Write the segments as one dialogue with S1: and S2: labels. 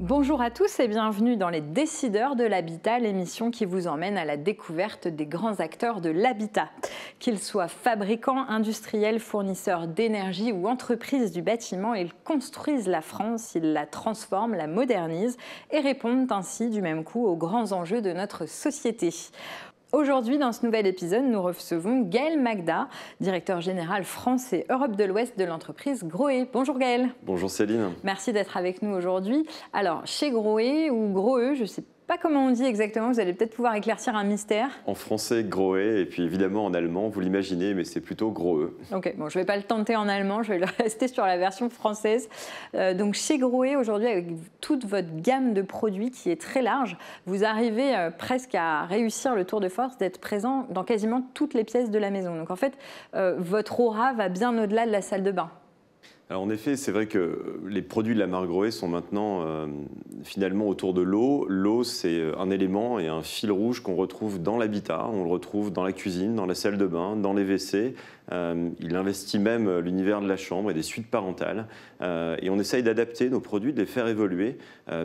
S1: Bonjour à tous et bienvenue dans Les Décideurs de l'Habitat, l'émission qui vous emmène à la découverte des grands acteurs de l'habitat. Qu'ils soient fabricants, industriels, fournisseurs d'énergie ou entreprises du bâtiment, ils construisent la France, ils la transforment, la modernisent et répondent ainsi du même coup aux grands enjeux de notre société. Aujourd'hui, dans ce nouvel épisode, nous recevons Gaël Magda, directeur général France et Europe de l'Ouest de l'entreprise Grohe. Bonjour Gaël.
S2: Bonjour Céline.
S1: Merci d'être avec nous aujourd'hui. Alors, chez Grohe ou Grohe, je ne sais pas comment on dit exactement, vous allez peut-être pouvoir éclaircir un mystère.
S2: En français, Grohe, et puis évidemment en allemand, vous l'imaginez, mais c'est plutôt Grohe.
S1: Ok, bon, je ne vais pas le tenter en allemand, je vais rester sur la version française. Donc chez Grohe, aujourd'hui, avec toute votre gamme de produits qui est très large, vous arrivez presque à réussir le tour de force d'être présent dans quasiment toutes les pièces de la maison. Donc en fait, votre aura va bien au-delà de la salle de bain.
S2: Alors en effet, c'est vrai que les produits de la marque Grohe sont maintenant finalement autour de l'eau. L'eau, c'est un élément et un fil rouge qu'on retrouve dans l'habitat, on le retrouve dans la cuisine, dans la salle de bain, dans les WC. Il investit même l'univers de la chambre et des suites parentales. Et on essaye d'adapter nos produits, de les faire évoluer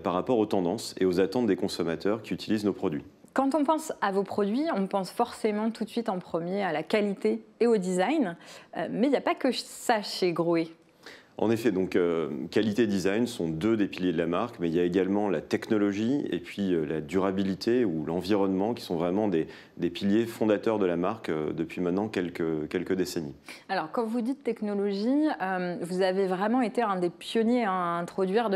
S2: par rapport aux tendances et aux attentes des consommateurs qui utilisent nos produits.
S1: Quand on pense à vos produits, on pense forcément tout de suite en premier à la qualité et au design. Mais il n'y a pas que ça chez Grohe.
S2: En effet, donc qualité et design sont deux des piliers de la marque, mais il y a également la technologie et puis la durabilité ou l'environnement qui sont vraiment des piliers fondateurs de la marque depuis maintenant quelques décennies.
S1: Alors, quand vous dites technologie, vous avez vraiment été un des pionniers à introduire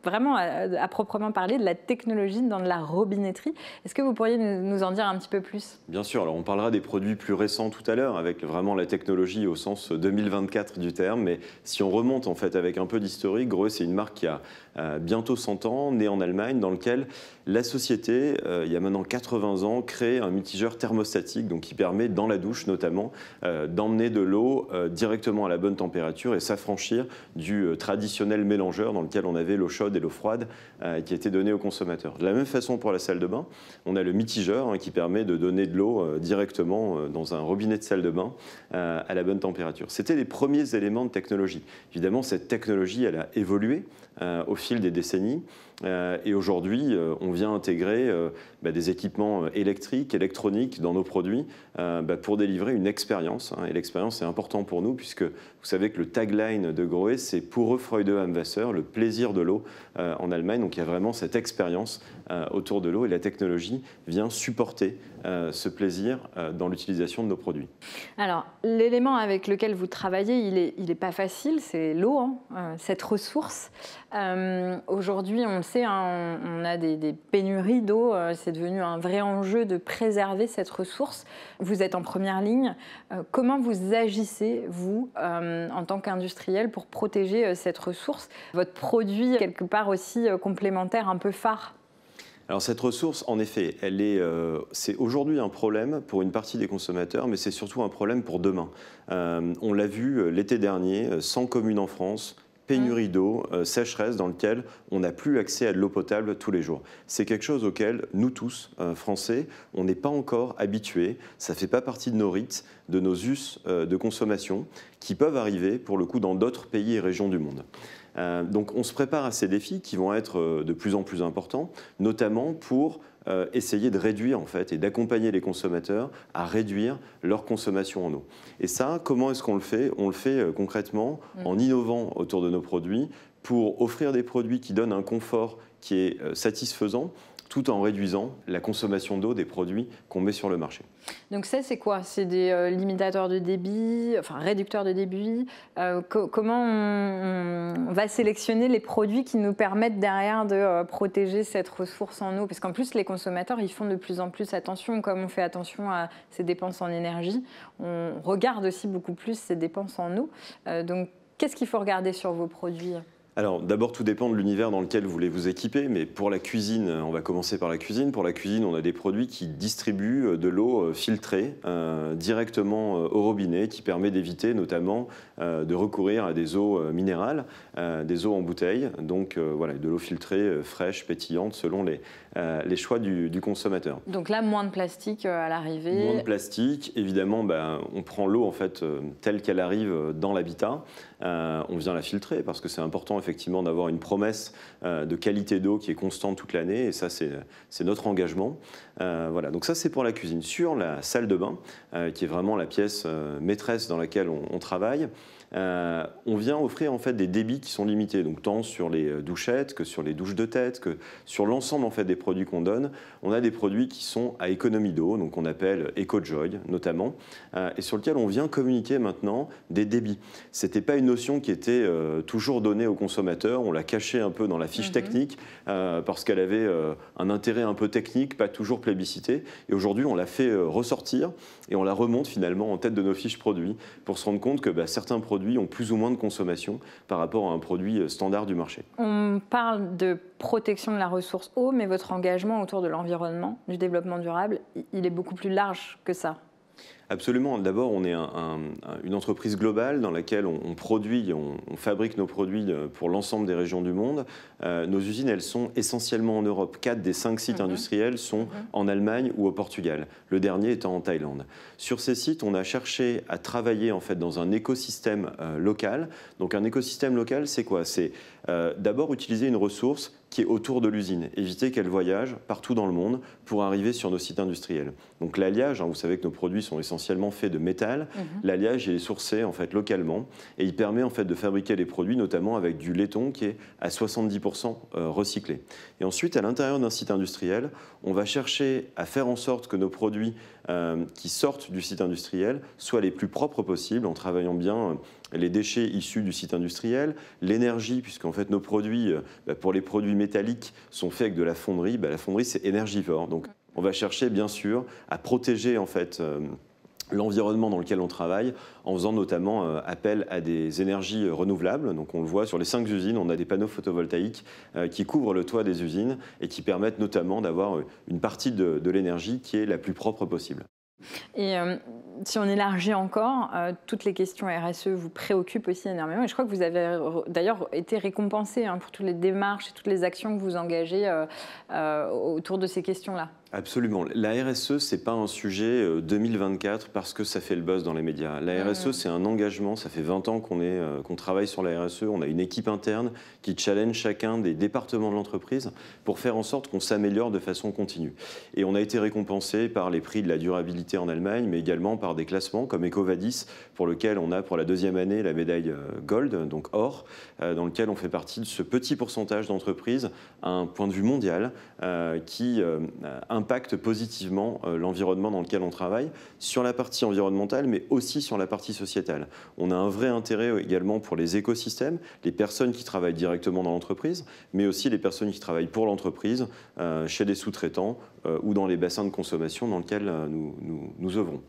S1: vraiment à proprement parler de la technologie dans de la robinetterie. Est-ce que vous pourriez nous en dire un petit peu plus?
S2: Bien sûr, alors on parlera des produits plus récents tout à l'heure avec vraiment la technologie au sens 2024 du terme, mais si on remonte en fait avec un peu d'historique, Grohe c'est une marque qui a bientôt 100 ans, née en Allemagne, dans lequel la société, il y a maintenant 80 ans, crée un mitigeur thermostatique donc qui permet dans la douche notamment d'emmener de l'eau directement à la bonne température et s'affranchir du traditionnel mélangeur dans lequel on avait l'eau chaude et l'eau froide qui était donnée aux consommateurs. De la même façon pour la salle de bain, on a le mitigeur qui permet de donner de l'eau directement dans un robinet de salle de bain à la bonne température. C'était les premiers éléments de technologie. Évidemment, cette technologie, elle a évolué au fil des décennies. Et aujourd'hui, on vient intégrer des équipements électriques, électroniques dans nos produits pour délivrer une expérience. Et l'expérience est importante pour nous puisque vous savez que le tagline de Grohe, c'est « Pure Freude am Wasser », le plaisir de l'eau en Allemagne. Donc il y a vraiment cette expérience autour de l'eau et la technologie vient supporter ce plaisir dans l'utilisation de nos produits.
S1: Alors, l'élément avec lequel vous travaillez, il est pas facile, c'est l'eau, cette ressource. Aujourd'hui, on le sait, on a des pénuries d'eau, c'est devenu un vrai enjeu de préserver cette ressource. Vous êtes en première ligne. Comment vous agissez, vous, en tant qu'industriel, pour protéger cette ressource? Votre produit, quelque part aussi complémentaire, un peu phare?
S2: Alors cette ressource, en effet, c'est aujourd'hui un problème pour une partie des consommateurs, mais c'est surtout un problème pour demain. On l'a vu l'été dernier, 100 communes en France, pénurie d'eau, sécheresse dans lequel on n'a plus accès à de l'eau potable tous les jours. C'est quelque chose auquel nous tous, Français, on n'est pas encore habitués. Ça ne fait pas partie de nos rites, de nos us de consommation qui peuvent arriver pour le coup dans d'autres pays et régions du monde. Donc on se prépare à ces défis qui vont être de plus en plus importants, notamment pour essayer de réduire en fait et d'accompagner les consommateurs à réduire leur consommation en eau. Et ça, comment est-ce qu'on le fait? On le fait concrètement en innovant autour de nos produits pour offrir des produits qui donnent un confort qui est satisfaisant, tout en réduisant la consommation d'eau des produits qu'on met sur le marché.
S1: Donc ça, c'est quoi? C'est des limitateurs de débit, enfin réducteurs de débit. Comment on va sélectionner les produits qui nous permettent derrière de protéger cette ressource en eau? Parce qu'en plus, les consommateurs, ils font de plus en plus attention. Comme on fait attention à ses dépenses en énergie, on regarde aussi beaucoup plus ses dépenses en eau. Donc, qu'est-ce qu'il faut regarder sur vos produits?
S2: Alors d'abord, tout dépend de l'univers dans lequel vous voulez vous équiper, mais pour la cuisine, on va commencer par la cuisine. Pour la cuisine, on a des produits qui distribuent de l'eau filtrée directement au robinet, qui permet d'éviter notamment de recourir à des eaux minérales, des eaux en bouteille, donc voilà, de l'eau filtrée, fraîche, pétillante, selon les choix du consommateur.
S1: Donc là, moins de plastique à l'arrivée.
S2: Moins de plastique, évidemment, on prend l'eau en fait telle qu'elle arrive dans l'habitat. On vient la filtrer parce que c'est important effectivement effectivement d'avoir une promesse de qualité d'eau qui est constante toute l'année, et ça c'est notre engagement. Voilà, donc ça c'est pour la cuisine. Sur la salle de bain, qui est vraiment la pièce maîtresse dans laquelle on travaille, on vient offrir en fait des débits qui sont limités, donc tant sur les douchettes que sur les douches de tête, que sur l'ensemble en fait des produits qu'on donne. On a des produits qui sont à économie d'eau, donc on appelle EcoJoy notamment, et sur lequel on vient communiquer maintenant des débits. C'était pas une notion qui était toujours donnée aux consommateurs, on l'a cachée un peu dans la fiche technique parce qu'elle avait un intérêt un peu technique, pas toujours plébiscité, et aujourd'hui on l'a fait ressortir et on la remonte finalement en tête de nos fiches produits pour se rendre compte que certains produits ont plus ou moins de consommation par rapport à un produit standard du marché.
S1: On parle de protection de la ressource eau, mais votre engagement autour de l'environnement, du développement durable, il est beaucoup plus large que ça.
S2: Absolument. D'abord, on est une entreprise globale dans laquelle on produit, on fabrique nos produits pour l'ensemble des régions du monde. Nos usines, elles sont essentiellement en Europe. 4 des 5 sites industriels sont en Allemagne ou au Portugal, le dernier étant en Thaïlande. Sur ces sites, on a cherché à travailler en fait dans un écosystème local. Donc un écosystème local, c'est quoi? C'est d'abord utiliser une ressource qui est autour de l'usine, éviter qu'elle voyage partout dans le monde pour arriver sur nos sites industriels. Donc l'alliage, vous savez que nos produits sont essentiellement faits de métal, l'alliage il est sourcé en fait localement et il permet en fait de fabriquer les produits notamment avec du laiton qui est à 70% recyclé. Et ensuite à l'intérieur d'un site industriel, on va chercher à faire en sorte que nos produits qui sortent du site industriel soient les plus propres possibles en travaillant bien les déchets issus du site industriel, l'énergie, puisqu'en fait nos produits, pour les produits métalliques, sont faits avec de la fonderie. La fonderie, c'est énergivore. Donc on va chercher bien sûr à protéger en fait l'environnement dans lequel on travaille en faisant notamment appel à des énergies renouvelables. Donc on le voit sur les 5 usines, on a des panneaux photovoltaïques qui couvrent le toit des usines et qui permettent notamment d'avoir une partie de l'énergie qui est la plus propre possible.
S1: Et si on élargit encore, toutes les questions RSE vous préoccupent aussi énormément. Et je crois que vous avez d'ailleurs été récompensé pour toutes les démarches et toutes les actions que vous engagez autour de ces questions-là.
S2: Absolument. La RSE, ce n'est pas un sujet 2024 parce que ça fait le buzz dans les médias. La RSE, c'est un engagement. Ça fait 20 ans qu'on travaille sur la RSE. On a une équipe interne qui challenge chacun des départements de l'entreprise pour faire en sorte qu'on s'améliore de façon continue. Et on a été récompensé par les prix de la durabilité en Allemagne, mais également par des classements comme EcoVadis, pour lequel on a pour la 2e année la médaille Gold, donc or, dans lequel on fait partie de ce petit pourcentage d'entreprises à un point de vue mondial qui impacte positivement l'environnement dans lequel on travaille, sur la partie environnementale, mais aussi sur la partie sociétale. On a un vrai intérêt également pour les écosystèmes, les personnes qui travaillent directement dans l'entreprise, mais aussi les personnes qui travaillent pour l'entreprise, chez des sous-traitants ou dans les bassins de consommation dans lesquels nous œuvrons.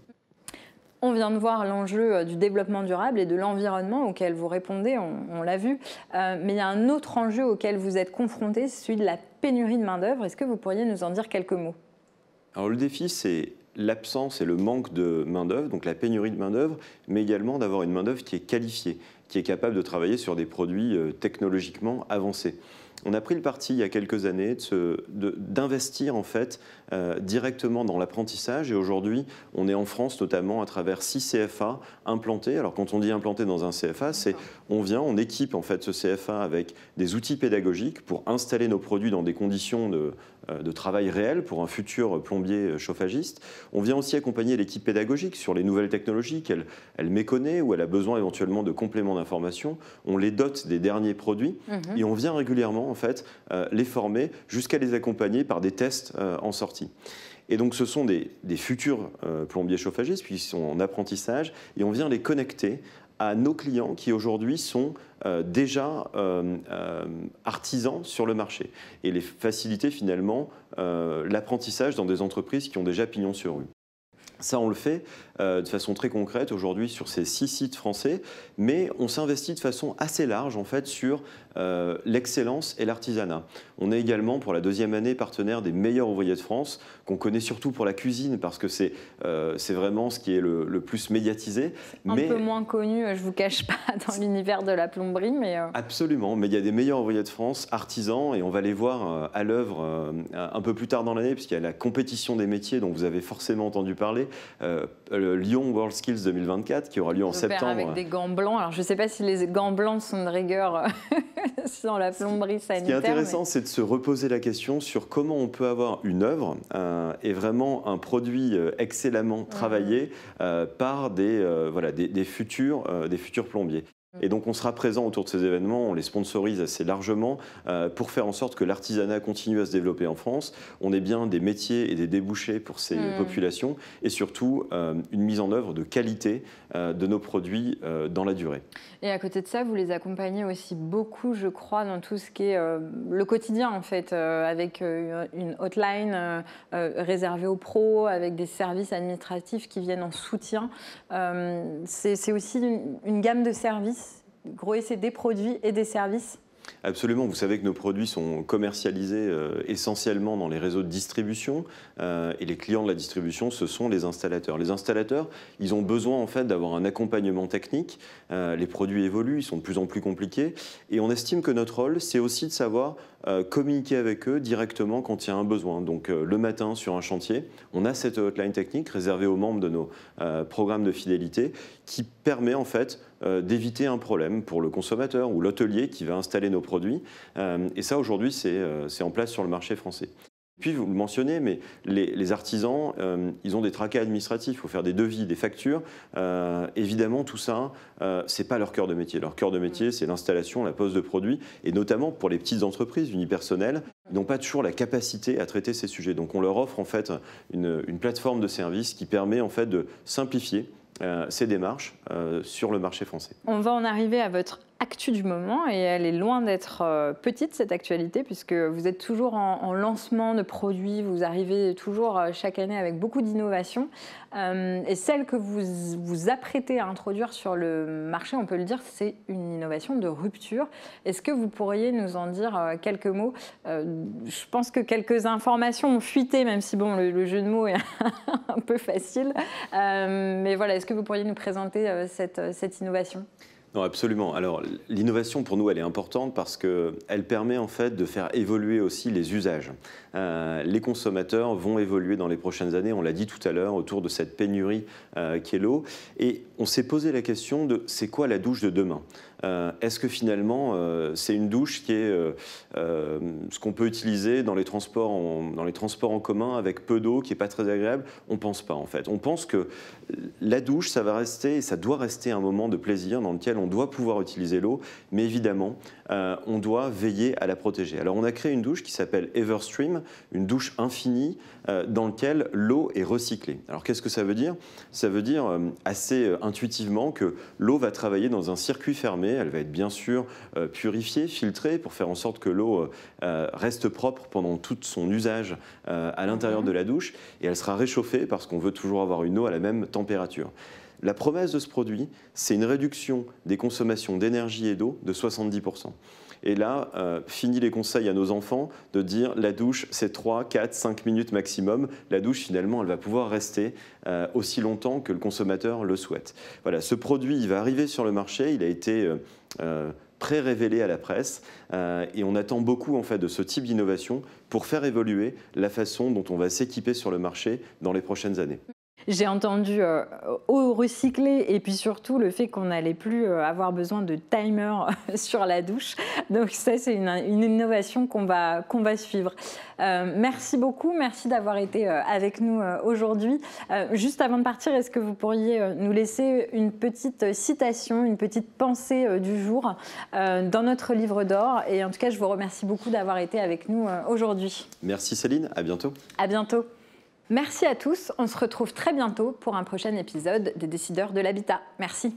S1: On vient de voir l'enjeu du développement durable et de l'environnement auquel vous répondez, on l'a vu. Mais il y a un autre enjeu auquel vous êtes confronté, c'est celui de la pénurie de main-d'œuvre. Est-ce que vous pourriez nous en dire quelques mots?
S2: Alors le défi, c'est l'absence et le manque de main-d'œuvre, donc la pénurie de main-d'œuvre, mais également d'avoir une main-d'œuvre qui est qualifiée, qui est capable de travailler sur des produits technologiquement avancés. On a pris le parti il y a quelques années d'investir en fait directement dans l'apprentissage et aujourd'hui on est en France notamment à travers 6 CFA implantés. Alors quand on dit implanté dans un CFA, c'est on équipe en fait ce CFA avec des outils pédagogiques pour installer nos produits dans des conditions de travail réel pour un futur plombier chauffagiste. On vient aussi accompagner l'équipe pédagogique sur les nouvelles technologies qu'elle méconnaît ou elle a besoin éventuellement de compléments d'information. On les dote des derniers produits et on vient régulièrement en fait les former jusqu'à les accompagner par des tests en sortie. Et donc ce sont des futurs plombiers chauffagistes puisqu'ils sont en apprentissage et on vient les connecter à nos clients qui aujourd'hui sont déjà artisans sur le marché et les faciliter finalement l'apprentissage dans des entreprises qui ont déjà pignon sur rue. Ça, on le fait de façon très concrète aujourd'hui sur ces 6 sites français, mais on s'investit de façon assez large en fait sur l'excellence et l'artisanat. On est également pour la 2e année partenaire des meilleurs ouvriers de France, qu'on connaît surtout pour la cuisine parce que c'est vraiment ce qui est le plus médiatisé.
S1: Un peu moins connu, je ne vous cache pas, dans l'univers de la plomberie. Mais
S2: Absolument, mais il y a des meilleurs ouvriers de France, artisans, et on va les voir à l'œuvre un peu plus tard dans l'année, puisqu'il y a la compétition des métiers dont vous avez forcément entendu parler, le Lyon World Skills 2024 qui aura lieu en septembre.
S1: Avec des gants blancs. Alors je ne sais pas si les gants blancs sont de rigueur sur la plomberie sanitaire.
S2: Ce qui est intéressant, c'est de se reposer la question sur comment on peut avoir une œuvre et vraiment un produit excellemment travaillé par des futurs plombiers. Et donc on sera présent autour de ces événements, on les sponsorise assez largement pour faire en sorte que l'artisanat continue à se développer en France. On ait bien des métiers et des débouchés pour ces populations et surtout une mise en œuvre de qualité de nos produits dans la durée.
S1: Et à côté de ça, vous les accompagnez aussi beaucoup, je crois, dans tout ce qui est le quotidien en fait, avec une hotline réservée aux pros, avec des services administratifs qui viennent en soutien. C'est aussi une gamme de services. Gros, c'est des produits et des services.
S2: Absolument, vous savez que nos produits sont commercialisés essentiellement dans les réseaux de distribution et les clients de la distribution, ce sont les installateurs. Les installateurs, ils ont besoin en fait d'avoir un accompagnement technique. Les produits évoluent, ils sont de plus en plus compliqués et on estime que notre rôle, c'est aussi de savoir communiquer avec eux directement quand il y a un besoin. Donc le matin sur un chantier, on a cette hotline technique réservée aux membres de nos programmes de fidélité qui permet en fait d'éviter un problème pour le consommateur ou l'hôtelier qui va installer nos produits. Et ça, aujourd'hui, c'est en place sur le marché français. Puis, vous le mentionnez, mais les artisans, ils ont des tracas administratifs. Il faut faire des devis, des factures. Évidemment, tout ça, ce n'est pas leur cœur de métier. Leur cœur de métier, c'est l'installation, la pose de produits. Et notamment pour les petites entreprises unipersonnelles, ils n'ont pas toujours la capacité à traiter ces sujets. Donc, on leur offre en fait une plateforme de service qui permet en fait de simplifier ces démarches sur le marché français.
S1: On va en arriver à votre actu du moment et elle est loin d'être petite cette actualité puisque vous êtes toujours en lancement de produits, vous arrivez toujours chaque année avec beaucoup d'innovations et celle que vous vous apprêtez à introduire sur le marché, on peut le dire, c'est une innovation de rupture. Est-ce que vous pourriez nous en dire quelques mots? Je pense que quelques informations ont fuité, même si bon, le jeu de mots est un peu facile, mais voilà, est-ce que vous pourriez nous présenter cette innovation?
S2: Non, absolument. Alors, l'innovation, pour nous, elle est importante parce qu'elle permet en fait de faire évoluer aussi les usages. Les consommateurs vont évoluer dans les prochaines années, on l'a dit tout à l'heure, autour de cette pénurie qu'est l'eau. Et on s'est posé la question de c'est quoi la douche de demain? Est-ce que finalement, c'est une douche qui est ce qu'on peut utiliser dans les transports en commun avec peu d'eau, qui n'est pas très agréable? On ne pense pas en fait. On pense que la douche, ça va rester et ça doit rester un moment de plaisir dans lequel on doit pouvoir utiliser l'eau, mais évidemment, on doit veiller à la protéger. Alors on a créé une douche qui s'appelle Everstream, une douche infinie dans laquelle l'eau est recyclée. Alors qu'est-ce que ça veut dire? Ça veut dire assez intuitivement que l'eau va travailler dans un circuit fermé, elle va être bien sûr purifiée, filtrée pour faire en sorte que l'eau reste propre pendant tout son usage à l'intérieur de la douche et elle sera réchauffée parce qu'on veut toujours avoir une eau à la même température. La promesse de ce produit, c'est une réduction des consommations d'énergie et d'eau de 70%. Et là, fini les conseils à nos enfants de dire la douche, c'est 3, 4, 5 minutes maximum. La douche, finalement, elle va pouvoir rester aussi longtemps que le consommateur le souhaite. Voilà, ce produit, il va arriver sur le marché. Il a été pré-révélé à la presse et on attend beaucoup en fait, de ce type d'innovation pour faire évoluer la façon dont on va s'équiper sur le marché dans les prochaines années.
S1: J'ai entendu eau recyclée et puis surtout le fait qu'on n'allait plus avoir besoin de timer sur la douche. Donc ça, c'est une innovation qu'on va suivre. Merci beaucoup, merci d'avoir été avec nous aujourd'hui. Juste avant de partir, est-ce que vous pourriez nous laisser une petite citation, une petite pensée du jour dans notre livre d'or? Et en tout cas, je vous remercie beaucoup d'avoir été avec nous aujourd'hui.
S2: Merci Céline, à bientôt.
S1: À bientôt. Merci à tous, on se retrouve très bientôt pour un prochain épisode des Décideurs de l'Habitat. Merci.